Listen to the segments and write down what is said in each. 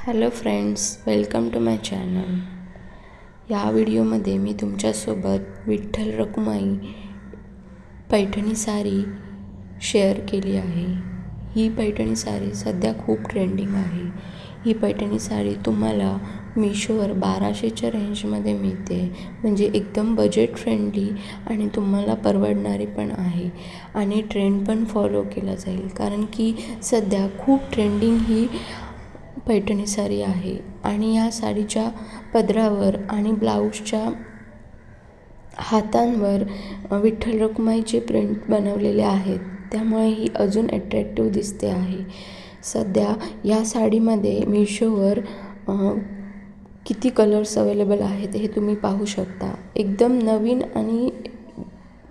Hello friends, welcome to my channel. या व्हिडिओमध्ये मी तुमच्यासोबत विठ्ठल रखुमाई पैठणी साडी शेअर केली आहे. ही पैठणी साडी सध्या खूप ट्रेंडिंग आहे. ही पैठणी साडी तुम्हाला मीशोवर 1200च्या रेंजमध्ये मिळते. म्हणजे एकदम बजेट फ्रेंडली आणि तुम्हाला परवडणारी पण आहे आणि ट्रेंड पण फॉलो केला जाईल, कारण की सध्या खूप ट्रेंडिंग ही पैठणी साडी आहे. आणि या साडीच्या पदरावर आणि ब्लाऊजच्या हातांवर विठ्ठल रखुमाईचे प्रिंट बनवलेले आहेत, त्यामुळे ही अजून अट्रॅक्टिव्ह दिसते आहे. सध्या या साडीमध्ये मीशोवर किती कलर्स अवेलेबल आहेत हे तुम्ही पाहू शकता. एकदम नवीन आणि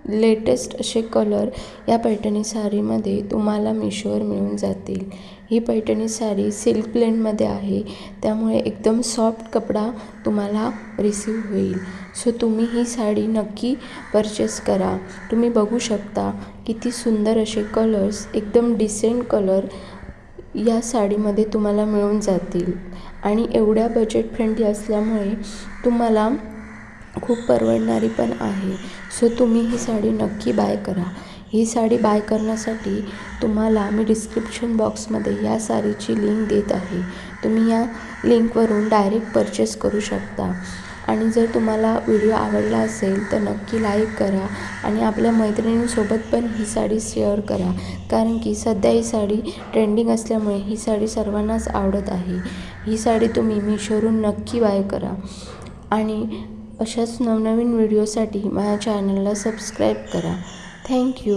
लेटेस्ट असे कलर या पैठणी साडीमध्ये तुम्हाला मीशोवर मिळून जातील. ही पैठणी साडी सिल्क ब्लेंडमध्ये आहे, त्यामुळे एकदम सॉफ्ट कपडा तुम्हाला रिसीव होईल. सो तुम्ही ही साडी नक्की परचेस करा. तुम्ही बघू शकता किती सुंदर असे कलर्स, एकदम डिसेंट कलर या साडीमध्ये तुम्हाला मिळून जातील आणि एवढ्या बजेट फ्रेंडली असल्यामुळे तुम्हाला खूप परवडणारी पण आहे. सो तुम्ही ही साडी नक्की बाय करा. ही साडी बाय करण्यासाठी तुम्हाला मी डिस्क्रिप्शन बॉक्समध्ये या साडीची लिंक देत आहे. तुम्ही या लिंकवरून डायरेक्ट परचेस करू शकता. आणि जर तुम्हाला व्हिडिओ आवडला असेल तर नक्की लाईक करा आणि आपल्या मैत्रिणींसोबत पण ही साडी शेअर करा, कारण की सध्या ही साडी ट्रेंडिंग असल्यामुळे ही साडी सर्वांनाच आवडत आहे. ही साडी तुम्ही मीशोवरून नक्की बाय करा आणि अशाच नवनवीन व्हिडिओसाठी माझ्या चॅनलला सबस्क्राईब करा. थँक्यू.